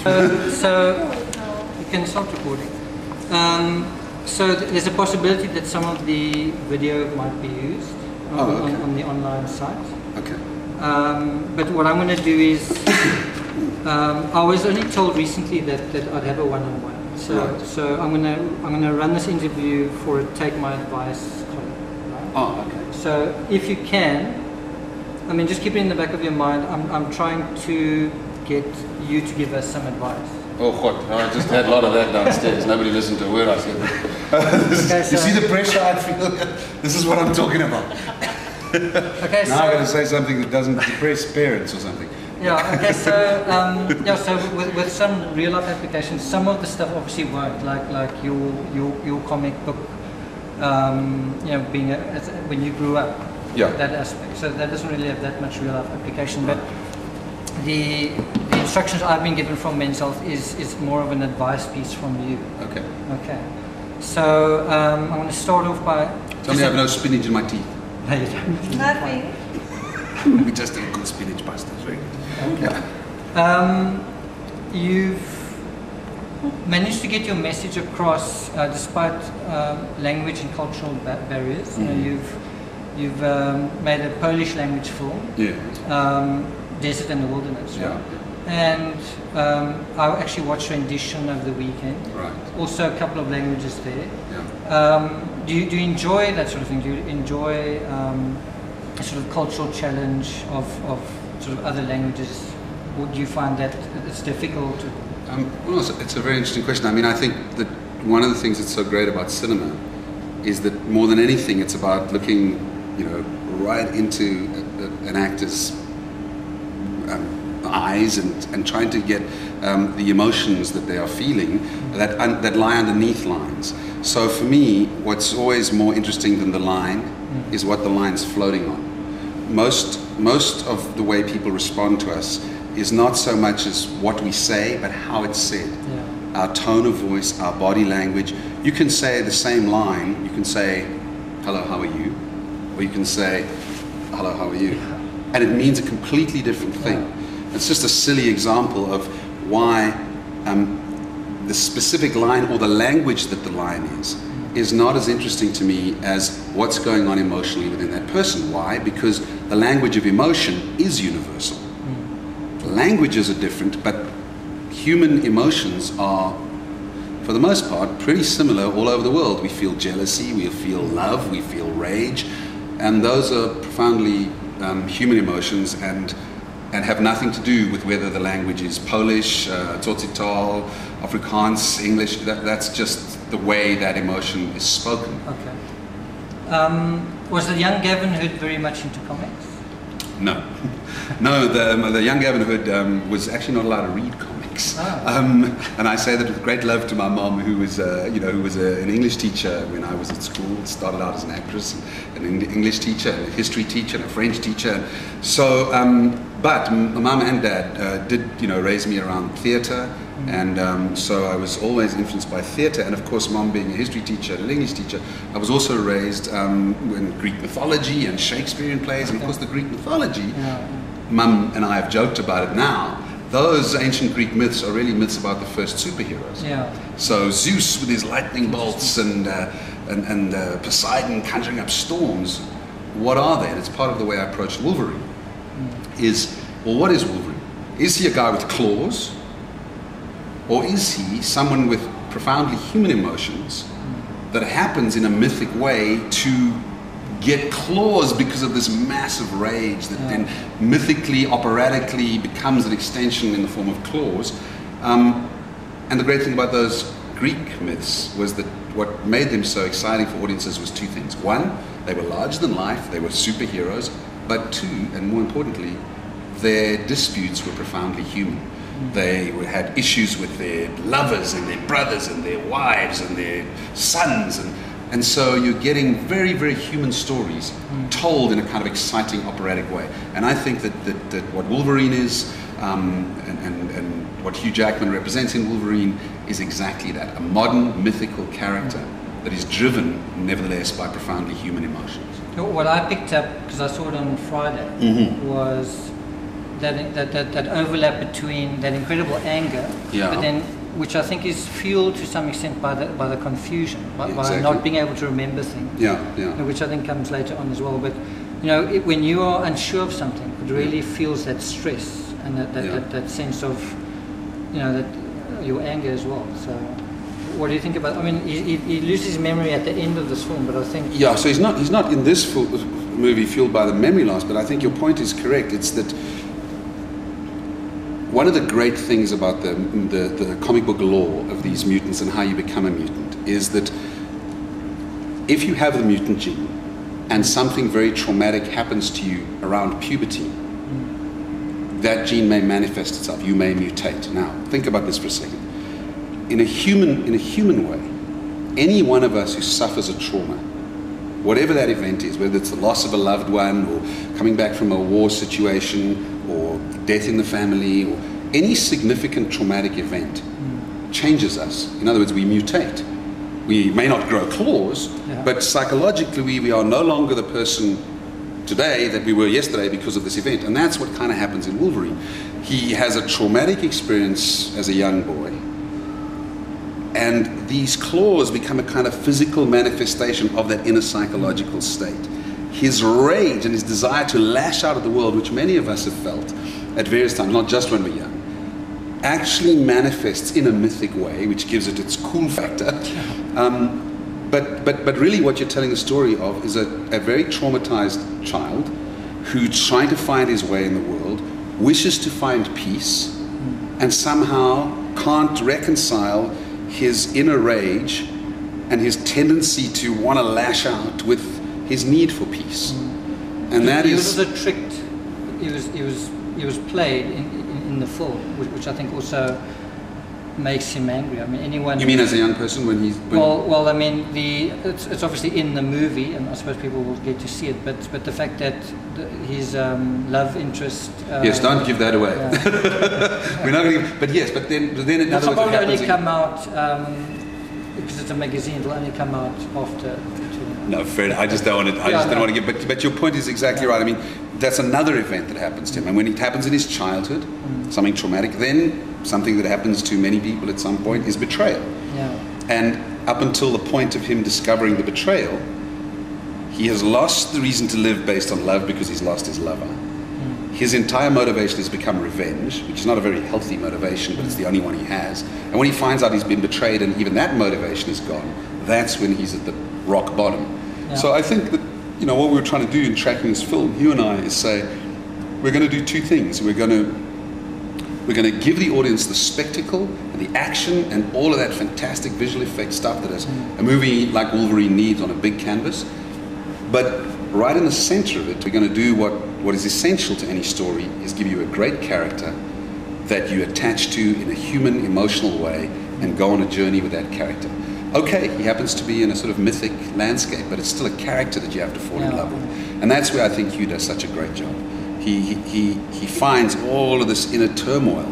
So you can start recording. So there's a possibility that some of the video might be used on the online site. Okay. But what I'm going to do is, I was only told recently that I'd have a one-on-one. So I'm gonna run this interview for a Take My Advice column. Right? Oh, okay. So if you can, I mean, just keep it in the back of your mind. I'm trying to get you to give us some advice. Oh, God, I just had a lot of that downstairs. Nobody listened to a word I said. You see the pressure I feel? This is what I'm talking about. Okay, now I'm going to say something that doesn't depress parents or something. Yeah, okay, so with some real life applications, some of the stuff obviously won't, like your comic book, you know, being when you grew up, that aspect. So that doesn't really have that much real life application, but the instructions I've been given from Men's Health is more of an advice piece from you. Okay. Okay. So I'm going to start off by... Tell me I have no spinach in my teeth. No, you don't. Nothing. We just did good spinach pasta, it's very good. Okay. Yeah. You've managed to get your message across despite language and cultural barriers. Mm-hmm. You know, you've made a Polish language film, Desert and the Wilderness. Yeah. Right? And I actually watched Rendition over the weekend. Right. Also a couple of languages there. Yeah. Do you enjoy that sort of thing? Do you enjoy a sort of cultural challenge of sort of other languages? Would you find that it's difficult? Well, it's a very interesting question. I mean, I think that one of the things that's so great about cinema is that more than anything, it's about looking, you know, right into an actor's eyes and trying to get the emotions that they are feeling that lie underneath lines. So for me, what's always more interesting than the line is what the line's floating on. Most of the way people respond to us is not so much as what we say, but how it's said. Yeah. Our tone of voice, our body language. You can say the same line, you can say, hello, how are you? Or you can say, hello, how are you? And it means a completely different thing. Yeah. It's just a silly example of why the specific line or the language that the line is not as interesting to me as what's going on emotionally within that person. Why? Because the language of emotion is universal. Languages are different, but human emotions are, for the most part, pretty similar all over the world. We feel jealousy, we feel love, we feel rage, and those are profoundly human emotions and have nothing to do with whether the language is Polish, Tsotsitaal, Afrikaans, English. That's just the way that emotion is spoken. Okay. Was the young Gavin Hood very much into comics? No. No, the young Gavin Hood was actually not allowed to read comics. Oh. And I say that with great love to my mom, who was an English teacher when I was at school. Started out as an actress, an English teacher, a history teacher, and a French teacher. So, but my mom and dad did, raise me around theatre. And so I was always influenced by theatre, and of course Mom being a history teacher and an English teacher, I was also raised in Greek mythology and Shakespearean plays, and of course the Greek mythology, Mum and I have joked about it now, those ancient Greek myths are really myths about the first superheroes. Yeah. So Zeus with his lightning bolts and Poseidon conjuring up storms, what are they? And it's part of the way I approached Wolverine. What is Wolverine? Is he a guy with claws? Or is he someone with profoundly human emotions that happens in a mythic way to get claws because of this massive rage that then mythically, operatically becomes an extension in the form of claws? And the great thing about those Greek myths was that what made them so exciting for audiences was two things. One, they were larger than life, they were superheroes, but two, and more importantly, their disputes were profoundly human. They had issues with their lovers and their brothers and their wives and their sons, and so you're getting very, very human stories told in a kind of exciting operatic way. And I think that what Wolverine is and what Hugh Jackman represents in Wolverine is exactly that, a modern mythical character that is driven nevertheless by profoundly human emotions. What I picked up, because I saw it on Friday, was that overlap between that incredible anger, Yeah. but then which I think is fueled to some extent by the confusion, by Exactly. not being able to remember things. Yeah, yeah. Which I think comes later on as well. But you know, when you are unsure of something, it really feels that stress and that sense of, you know, that your anger as well. So, what do you think about? I mean, he loses memory at the end of this film, but I think So he's not in this movie fueled by the memory loss. But I think your point is correct. It's that one of the great things about the comic book lore of these mutants and how you become a mutant is that if you have the mutant gene and something very traumatic happens to you around puberty, that gene may manifest itself. You may mutate. Now, think about this for a second. In a human way, any one of us who suffers a trauma, whatever that event is, whether it's the loss of a loved one or coming back from a war situation or death in the family or any significant traumatic event changes us. In other words, we mutate. We may not grow claws, but psychologically we are no longer the person today that we were yesterday because of this event. And that's what kind of happens in Wolverine. He has a traumatic experience as a young boy, and these claws become a kind of physical manifestation of that inner psychological state. His rage and his desire to lash out at the world, which many of us have felt at various times, not just when we're young, actually manifests in a mythic way, which gives it its cool factor. But really what you're telling the story of is a very traumatized child who's trying to find his way in the world, wishes to find peace, and somehow can't reconcile his inner rage and his tendency to want to lash out with his need for peace. And that he is... was also tricked. He was played in the film, which I think also makes him angry. I mean, anyone... You mean as a young person when he's... Well, I mean, it's obviously in the movie, and I suppose people will get to see it, but the fact that his love interest... yes, don't give that away. Yeah. We're not going to... But yes, but then in other words... It'll only come out, because it's a magazine, it'll only come out after... No, fair. I just don't want to. I just don't want to give. But your point is exactly right. I mean, that's another event that happens to him, and when it happens in his childhood, something traumatic, then something that happens to many people at some point is betrayal. Yeah. And up until the point of him discovering the betrayal, he has lost the reason to live based on love because he's lost his lover. His entire motivation has become revenge, which is not a very healthy motivation, but it's the only one he has. And when he finds out he's been betrayed and even that motivation is gone, that's when he's at the rock bottom. Yeah. So I think that, you know, what we were trying to do in tracking this film, you and I, is say we're going to do two things. We're going to give the audience the spectacle and the action and all of that fantastic visual effect stuff that a movie like Wolverine needs on a big canvas. But right in the center of it, we're going to do what is essential to any story, is give you a great character that you attach to in a human, emotional way and go on a journey with that character. Okay, he happens to be in a sort of mythic landscape, but it's still a character that you have to fall in love with. And that's where I think Hugh does such a great job. He finds all of this inner turmoil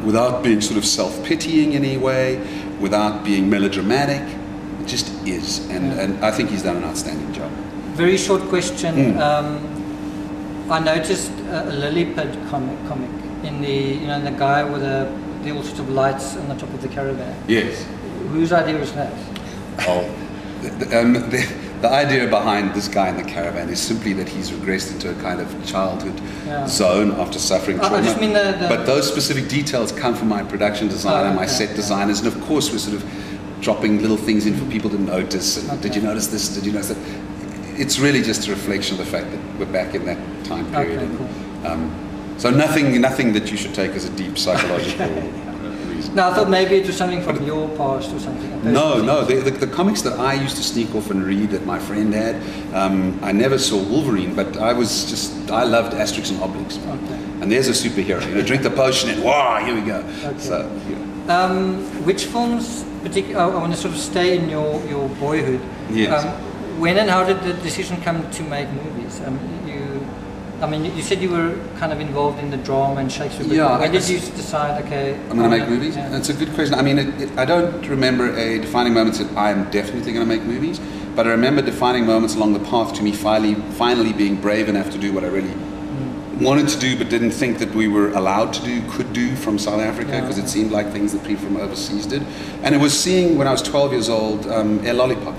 without being sort of self-pitying in any way, without being melodramatic. It just is. And I think he's done an outstanding job. Very short question. I noticed a lily pad comic in the guy with all sorts of lights on the top of the caravan. Yes. Whose idea was that? Oh, the idea behind this guy in the caravan is simply that he's regressed into a kind of childhood zone after suffering trauma. I just mean but those specific details come from my production designer, my set designers, and of course we're sort of dropping little things in for people to notice. And did you notice this? Did you notice that? It's really just a reflection of the fact that we're back in that time period. Okay, cool. So nothing that you should take as a deep psychological reason. No, I thought maybe it was something from your past or something. No. The comics that I used to sneak off and read that my friend had, I never saw Wolverine, but I loved Asterix and Obelix. Okay. And there's a superhero. Drink the potion and wow, here we go. Okay. So, which films, particularly, I want to sort of stay in your boyhood. Yes. When and how did the decision come to make movies? You said you were kind of involved in the drama and Shakespeare. Yeah. When did you decide, okay... I'm going to make movies? Yeah. That's a good question. I mean, I don't remember a defining moment that I'm definitely going to make movies, but I remember defining moments along the path to me finally being brave enough to do what I really wanted to do but didn't think that we were allowed to do, could do from South Africa, because it seemed like things that people from overseas did. And it was seeing, when I was 12 years old, A Lollipop,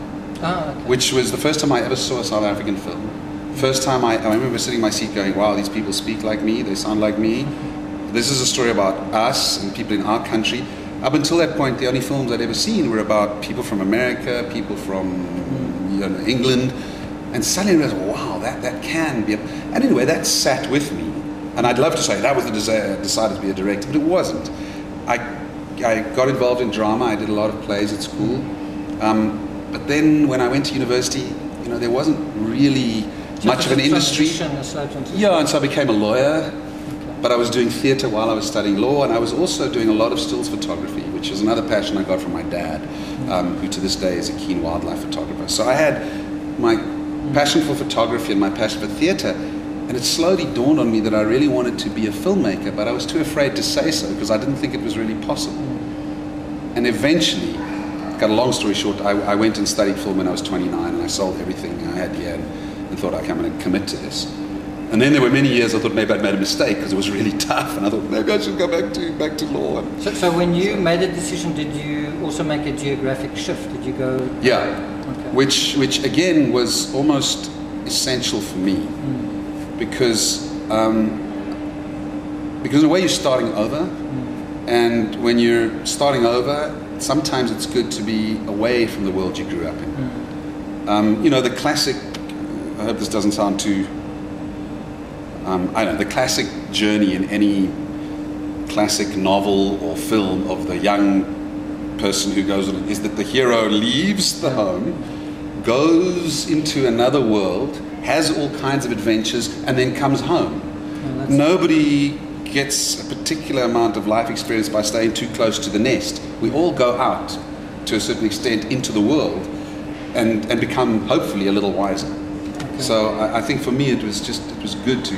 which was the first time I ever saw a South African film. First time I remember sitting in my seat going, wow, these people speak like me, they sound like me. This is a story about us and people in our country. Up until that point, the only films I'd ever seen were about people from America, people from England. And suddenly I realized, wow, that can be. And anyway, that sat with me. And I'd love to say that was the decided to be a director, but it wasn't. I got involved in drama. I did a lot of plays at school. But then when I went to university, there wasn't really much of an industry. Yeah, and so I became a lawyer. But I was doing theatre while I was studying law, and I was also doing a lot of stills photography, which is another passion I got from my dad, who to this day is a keen wildlife photographer. So I had my passion for photography and my passion for theatre, and it slowly dawned on me that I really wanted to be a filmmaker, but I was too afraid to say so because I didn't think it was really possible. And eventually, got a long story short, I went and studied film when I was 29, and I sold everything I had here and thought, okay, I'm going to commit to this. And then there were many years I thought maybe I'd made a mistake because it was really tough, and I thought maybe I should go back to law. So when you made a decision, did you also make a geographic shift? Did you go? Yeah, which again was almost essential for me, because in a way you're starting over, and when you're starting over, sometimes it's good to be away from the world you grew up in. The classic. I hope this doesn't sound too. The classic journey in any classic novel or film of the young person who goes on it is that the hero leaves the home, goes into another world, has all kinds of adventures, and then comes home. Nobody gets a particular amount of life experience by staying too close to the nest. We all go out to a certain extent into the world and become hopefully a little wiser. So I think for me it was good to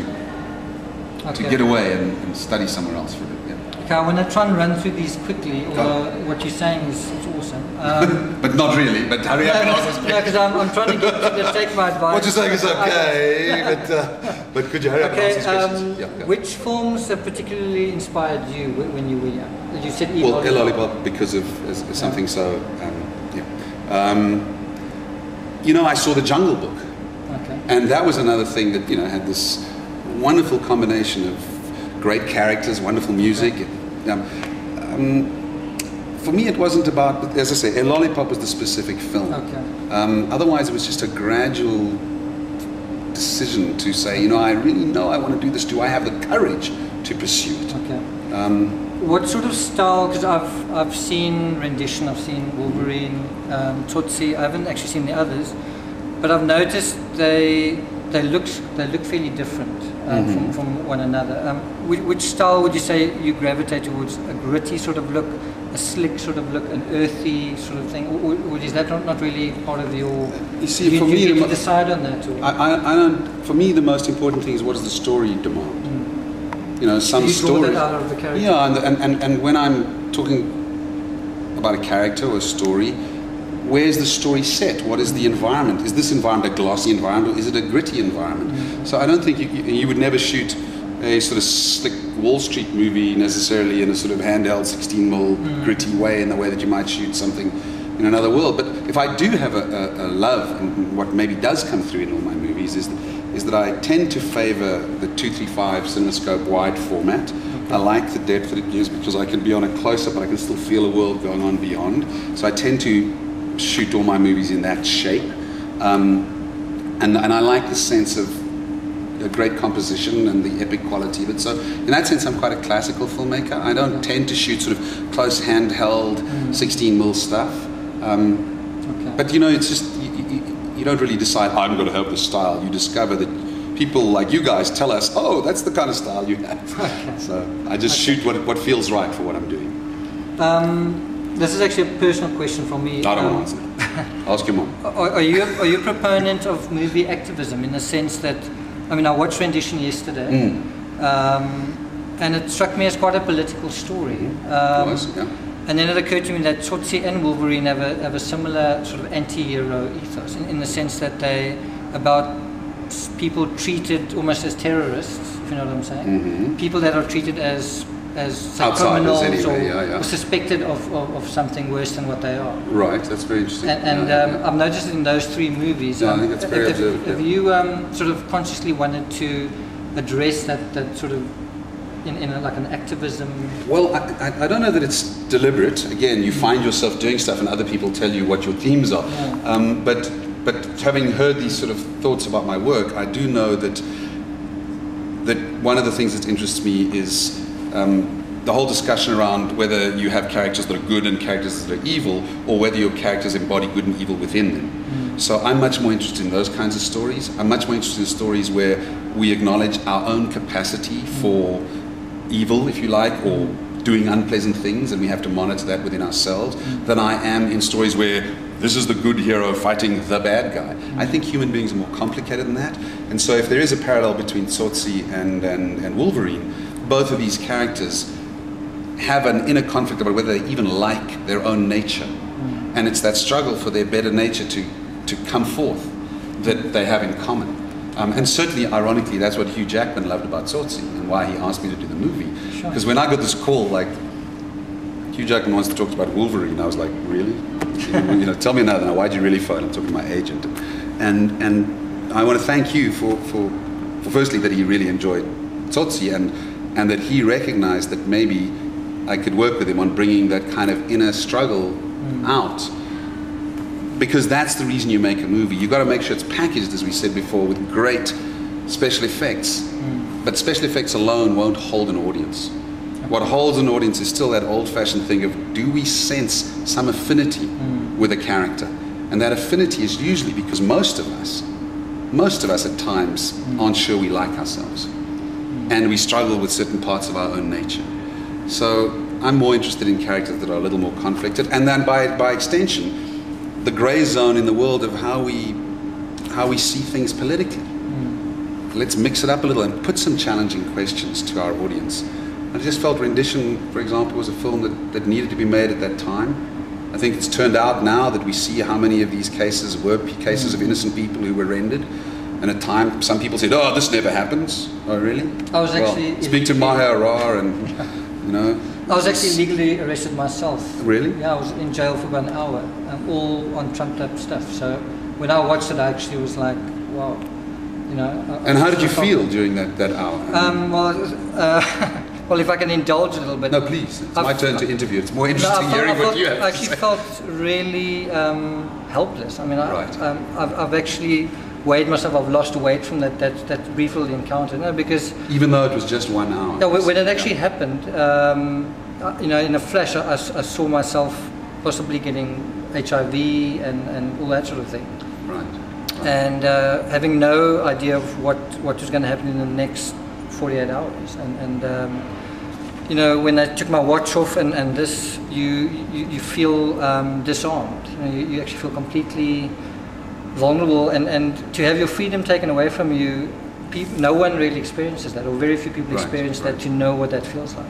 get away and study somewhere else for a bit. Yeah. Okay, I want to try and run through these quickly, although what you're saying is awesome. But not really, but hurry up and ask us. No, because I'm trying to get you to take my advice. What you're saying is okay, but could you hurry up and ask us questions? Yeah. Which films have particularly inspired you when you were young? You said A Lollipop because of something so, I saw The Jungle Book. And that was another thing that had this wonderful combination of great characters, wonderful music. For me, it wasn't about, as I say, A Lollipop was the specific film. Otherwise, it was just a gradual decision to say, I really know I want to do this. Do I have the courage to pursue it? What sort of style? Because I've seen Rendition, I've seen Wolverine, Tsotsi. I haven't actually seen the others. But I've noticed they look fairly different from one another. Which style would you say you gravitate towards? A gritty sort of look, a slick sort of look, an earthy sort of thing, or is that not really part of your? You see, for me, you decide on that. Or? I don't. For me, the most important thing is what does the story demand. Some you story. Draw that out of the character. Yeah, and when I'm talking about a character or a story. Where's the story set? What is the environment? Is this environment a glossy environment, or is it a gritty environment? So I don't think you would never shoot a sort of slick Wall Street movie necessarily in a sort of handheld 16mm gritty way, in the way that you might shoot something in another world. But if I do have a love, and what maybe does come through in all my movies is that I tend to favor the 235 CinemaScope wide format. I like the depth that it gives because I can be on a close-up, but I can still feel a world going on beyond. So I tend to shoot all my movies in that shape, and I like the sense of a great composition and the epic quality of it. So in that sense, I'm quite a classical filmmaker. I don't tend to shoot sort of close handheld 16mm stuff. But it's just you don't really decide I'm going to have this style. You discover that people like you guys tell us, oh, that's the kind of style you have. So I just shoot what feels right for what I'm doing. This is actually a personal question from me. I don't answer. Ask your mom. Are you a proponent of movie activism in the sense that, I watched Rendition yesterday, and it struck me as quite a political story. And then it occurred to me that Tsotsi and Wolverine have a similar sort of anti-hero ethos in the sense that they about people treated almost as terrorists, if you know what I'm saying. People that are treated as say, criminals anyway, or suspected of something worse than what they are. Right, that's very interesting. And I've noticed in those 3 movies. I think that's very observant. Have you sort of consciously wanted to address that sort of in like an activism? Well, I don't know that it's deliberate. Again, you find yourself doing stuff and other people tell you what your themes are. Yeah. But having heard these sort of thoughts about my work, I do know that one of the things that interests me is the whole discussion around whether you have characters that are good and characters that are evil, or whether your characters embody good and evil within them. So I'm much more interested in those kinds of stories. I'm much more interested in stories where we acknowledge our own capacity for evil, if you like, or doing unpleasant things, and we have to monitor that within ourselves, than I am in stories where this is the good hero fighting the bad guy. I think human beings are more complicated than that. And so if there is a parallel between Tsotsi and Wolverine, both of these characters have an inner conflict about whether they even like their own nature. And it's that struggle for their better nature to come forth that they have in common. And certainly, ironically, that's what Hugh Jackman loved about Tsotsi and why he asked me to do the movie. Because when I got this call, like, Hugh Jackman wants to talk about Wolverine, I was like, really? Tell me now, why'd you really phone? I'm talking to my agent. And I want to thank you for firstly, that he really enjoyed Tsotsi and that he recognized that maybe I could work with him on bringing that kind of inner struggle out. Because that's the reason you make a movie. You've got to make sure it's packaged, as we said before, with great special effects. But special effects alone won't hold an audience. What holds an audience is still that old-fashioned thing of, do we sense some affinity with a character? And that affinity is usually because most of us at times aren't sure we like ourselves. And we struggle with certain parts of our own nature. So I'm more interested in characters that are a little more conflicted. And then by extension, the grey zone in the world of how we see things politically. Let's mix it up a little and put some challenging questions to our audience. I just felt Rendition, for example, was a film that needed to be made at that time. I think it's turned out now that we see how many of these cases were cases of innocent people who were rendered. And at times, some people said, "Oh, this never happens." Oh, really? I was actually speak to Maher Arar and, I was actually legally arrested myself. Really? Yeah, I was in jail for 1 hour, all on trumped up stuff. So when I watched it, I actually was like, wow, And how did you feel during that hour? Well, if I can indulge a little bit. No, please. It's my turn to interview. It's more interesting hearing what you have to say. I actually felt really helpless. I mean, I've actually weighed myself. I've lost weight from that brief little encounter. Because even though it was just 1 hour. Yeah, when it actually happened, in a flash, I saw myself possibly getting HIV and all that sort of thing. Right. And having no idea of what was going to happen in the next 48 hours. And when I took my watch off and this, you feel disarmed. You actually feel completely vulnerable. And to have your freedom taken away from you, no one really experiences that, or very few people experience that to know what that feels like.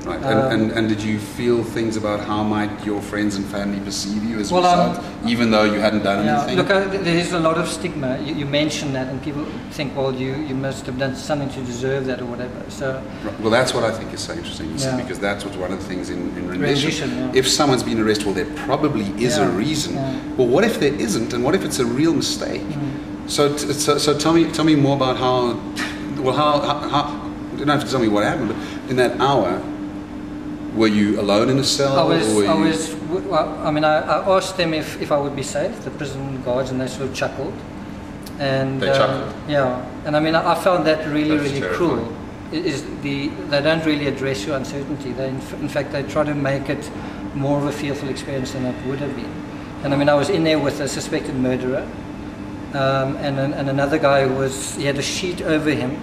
Right. And did you feel things about how might your friends and family perceive you as a result, even though you hadn't done anything? Look, there is a lot of stigma. You mention that, and people think, well, you must have done something to deserve that or whatever. So, well, that's what I think is so interesting, because that's what one of the things in Rendition. Yeah. If someone's been arrested, well, there probably is a reason. Yeah. Well, what if there isn't, and what if it's a real mistake? So tell me more about how. Well, how you don't have to tell me what happened, but in that hour. Were you alone in a cell? I asked them if I would be safe, the prison guards, and they sort of chuckled. And they chuckled? Yeah. And I found that really terrifying. cruel. They don't really address your uncertainty. In fact, they try to make it more of a fearful experience than it would have been. And I was in there with a suspected murderer, and another guy he had a sheet over him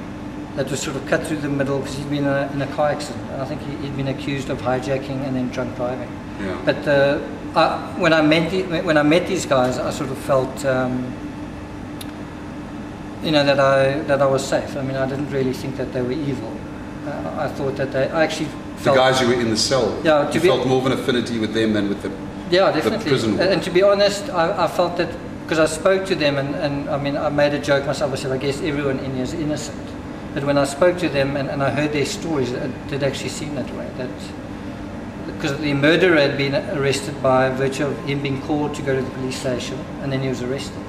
that was sort of cut through the middle because he'd been in a car accident, and I think he'd been accused of hijacking and then drunk driving. Yeah. But when I met these guys, I sort of felt, that I was safe. I didn't really think that they were evil. I thought that I actually felt the guys who were in the cell. Yeah, you felt more of an affinity with them than with the definitely. prison. And to be honest, I felt that because I spoke to them, and I mean, I made a joke myself. I said, I guess everyone in here is innocent. But when I spoke to them and I heard their stories, it did actually seem that way. That because the murderer had been arrested by virtue of him being called to go to the police station, and then he was arrested.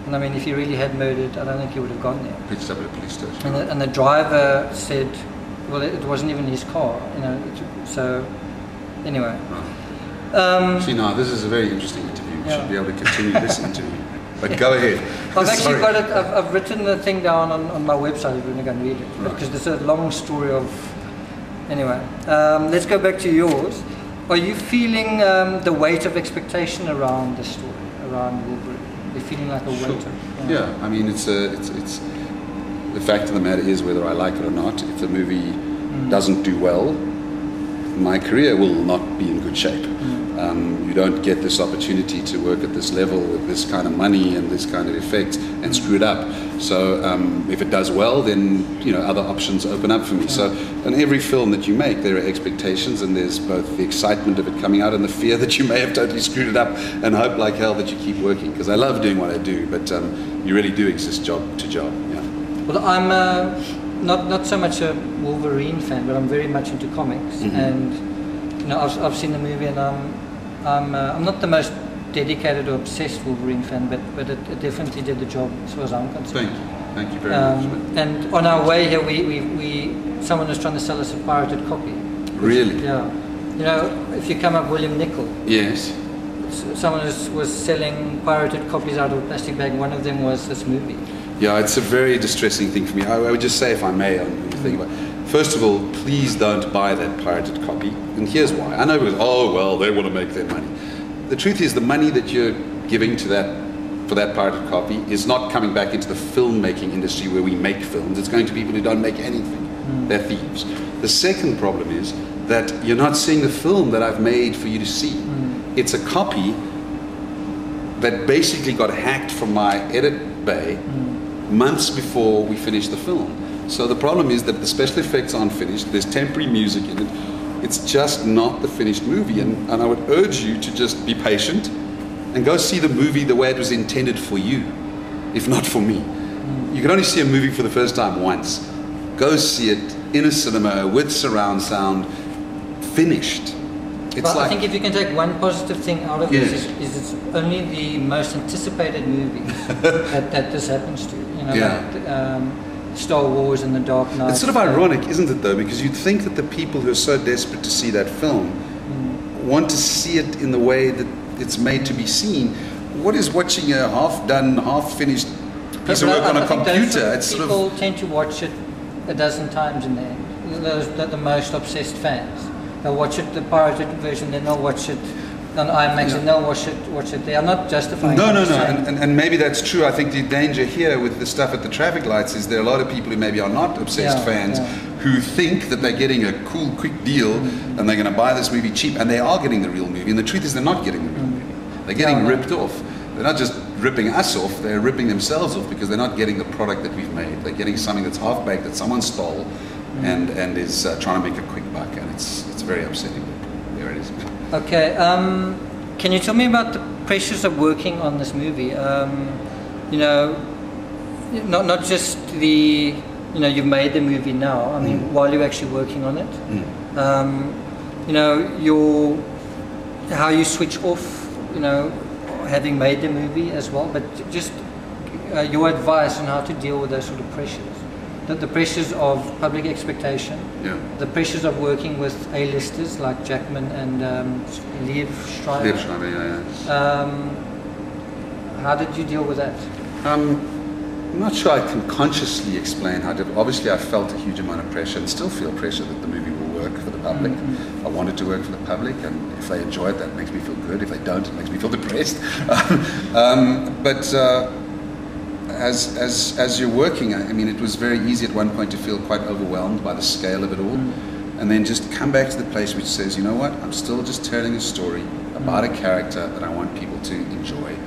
And I mean, if he really had murdered, I don't think he would have gone there. Pitched up at a police station. And the driver said, well, it wasn't even his car, you know. So, anyway. Right. See, now this is a very interesting interview. We should be able to continue this interview. But go ahead. I've actually got it. I've written the thing down on my website if you want to go and read it, right. Because there's a long story of. Anyway, let's go back to yours. Are you feeling the weight of expectation around the story, around Wolverine? You're feeling like a weight of... Yeah, I mean, it's the fact of the matter is, whether I like it or not, if the movie doesn't do well, my career will not be in good shape. You don't get this opportunity to work at this level with this kind of money and this kind of effect and screw it up. So if it does well, then you know other options open up for me. So in every film that you make, there are expectations, and there's both the excitement of it coming out and the fear that you may have totally screwed it up, and hope like hell that you keep working, because I love doing what I do, but you really do exist job to job. Yeah. Well, I'm not so much a Wolverine fan, but I'm very much into comics, and you know I've seen the movie, and I'm not the most dedicated or obsessed Wolverine fan, but it definitely did the job as far as I'm concerned. Thank you very much. And on our way here, someone was trying to sell us a pirated copy. Really? Yeah. You know, if you come up William Nicol. Yes. Someone was selling pirated copies out of a plastic bag. One of them was this movie. Yeah, it's a very distressing thing for me. I would just say, if I may, on the thing about. First of all, please don't buy that pirated copy. And here's why. I know because, oh, well, they want to make their money. The truth is, the money that you're giving to for that pirated copy is not coming back into the filmmaking industry where we make films. It's going to people who don't make anything. They're thieves. The second problem is that you're not seeing the film that I've made for you to see. It's a copy that basically got hacked from my edit bay months before we finished the film. So the problem is that the special effects aren't finished. There's temporary music in it. It's just not the finished movie, and I would urge you to just be patient and go see the movie the way it was intended for you, if not for me. You can only see a movie for the first time once. Go see it in a cinema with surround sound, finished. But I think if you can take one positive thing out of this, is it's only the most anticipated movies that this happens to. You know, like, Star Wars and The Dark Knight. It's sort of ironic, isn't it, though? Because you'd think that the people who are so desperate to see that film want to see it in the way that it's made to be seen. What is watching a half-done, half-finished piece of work on a computer? It's people tend to watch it a dozen times in the end. Those the most obsessed fans. They'll watch it, the pirated version, then they'll watch it on IMAX, and they'll watch it. They are not justifying. No. And maybe that's true. I think the danger here with the stuff at the traffic lights is there are a lot of people who maybe are not obsessed fans who think that they're getting a cool, quick deal and they're going to buy this movie cheap, and they are getting the real movie. And the truth is, they're not getting the real movie. They're getting ripped off. They're not just ripping us off; they're ripping themselves off because they're not getting the product that we've made. They're getting something that's half baked that someone stole, and is trying to make a quick buck, and it's very upsetting. But there it is. Okay, can you tell me about the pressures of working on this movie? You know, not just the, you know, you've made the movie now. I mean, while you're actually working on it, you know, how you switch off, you know, having made the movie as well, but just your advice on how to deal with those sort of pressures. The pressures of public expectation, the pressures of working with A-listers like Jackman and Liev Schreiber. How did you deal with that? I'm not sure I can consciously explain how to. Obviously, I felt a huge amount of pressure and still feel pressure that the movie will work for the public. I want it to work for the public, and if they enjoy it, that makes me feel good. If they don't, it makes me feel depressed. As you're working, I mean, it was very easy at one point to feel quite overwhelmed by the scale of it all, and then just come back to the place which says, you know what, I'm still just telling a story about a character that I want people to enjoy,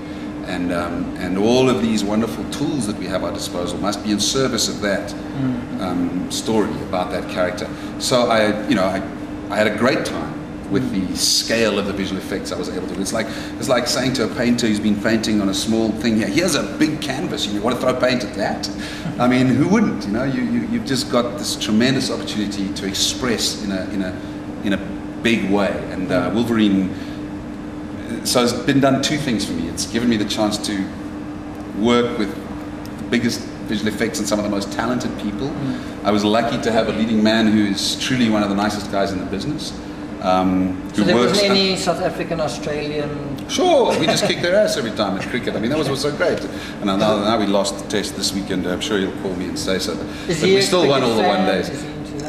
and all of these wonderful tools that we have at our disposal must be in service of that story about that character. So I had a great time with the scale of the visual effects I was able to do. It's like saying to a painter who's been painting on a small thing here, here's a big canvas, you want to throw paint at that? I mean, who wouldn't? You know, you've just got this tremendous opportunity to express in a big way. And Wolverine, so it's been done two things for me. It's given me the chance to work with the biggest visual effects and some of the most talented people. I was lucky to have a leading man who is truly one of the nicest guys in the business. So there wasn't any South African, Australian... Sure, we just kicked their ass every time at cricket. I mean, that was so great. And now we lost the test this weekend. I'm sure he'll call me and say so. But we still won all the one days.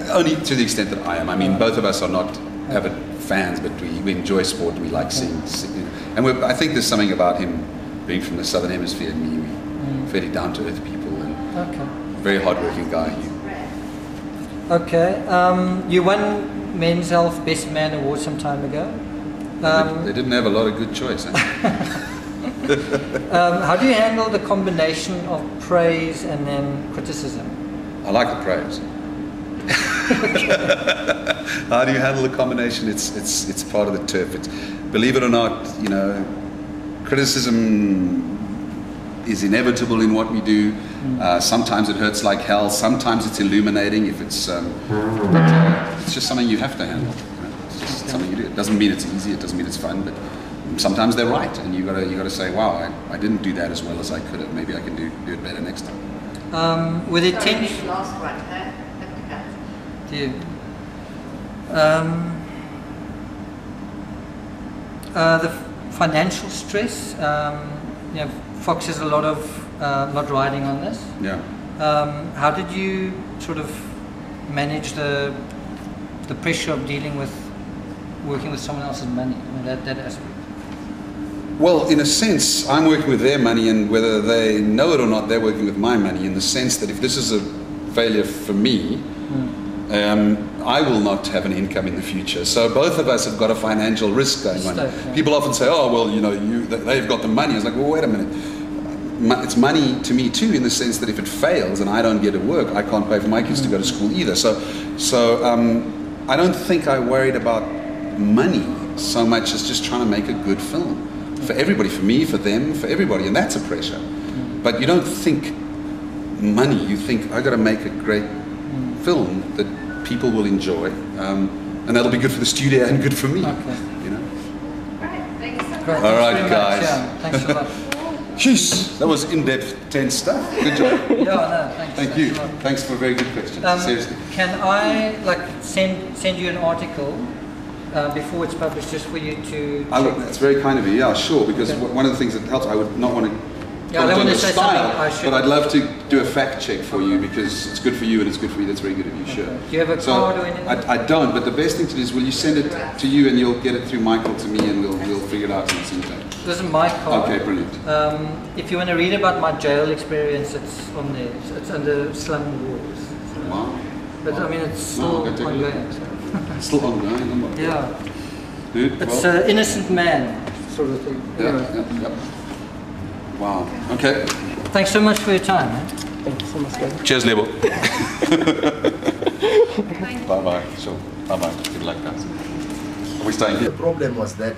Only to the extent that I am. I mean, both of us are not avid fans, but we enjoy sport and we like seeing. And I think there's something about him being from the Southern Hemisphere and me. We're fairly down-to-earth people and very hard-working guy. Okay. You won Men's Health Best Man Award some time ago. They didn't have a lot of good choice. Eh? How do you handle the combination of praise and then criticism? I like the praise. How do you handle the combination? It's part of the turf. Believe it or not, you know, criticism is inevitable in what we do. Sometimes it hurts like hell. Sometimes it's illuminating. If it's just something you have to handle. You know? It's just something you do. It doesn't mean it's easy. It doesn't mean it's fun. But sometimes they're right, and you gotta say, wow, I didn't do that as well as I could have. Maybe I can do it better next time. With it last one, huh? The financial stress. You know, Fox has a lot of not riding on this. Yeah. How did you sort of manage the pressure of dealing with working with someone else's money? I mean, that aspect. Well, in a sense, I'm working with their money, and whether they know it or not, they're working with my money. In the sense that if this is a failure for me, I will not have an income in the future. So both of us have got a financial risk going on. People often say, "Oh, well, you know, they've got the money." I was like, "Well, wait a minute. It's money to me too, in the sense that if it fails and I don't get to work, I can't pay for my kids to go to school either." So I don't think I worried about money so much as just trying to make a good film for everybody, for me, for them, for everybody, and that's a pressure. But you don't think money. You think, I got to make a great film that people will enjoy, and that'll be good for the studio and good for me. Okay. You know. Right, thanks so much. Great, All right, guys. Yeah, thanks a lot. Jeez, that was in-depth, tense stuff. Good job. Yeah, no, thanks. Thank you. Thanks for a very good question. Seriously. Can I send you an article before it's published, just for you to? That's very kind of you. Yeah, sure. Because one of the things that helps, I would not want to. Yeah, I don't want to say something. But I'd love to do a fact check for you, because it's good for you and it's good for me. That's very good of you. Sure. Do you have a card or anything? I don't. But the best thing to do is, will you send it to you and you'll get it through Michael to me, and we'll figure it out in some time. This is my card. Okay, brilliant. If you want to read about my jail experience, it's on there. It's under Slum Wars. Wow. But I mean, it's still ongoing. It's still ongoing. Yeah. Dude, it's an innocent man sort of thing. Yeah. Wow. Okay. Thanks so much for your time. Thank you so much, Gavin. Cheers, Lebo. Bye-bye. Sure. Bye-bye. Good luck, guys. Are we staying here? The problem was that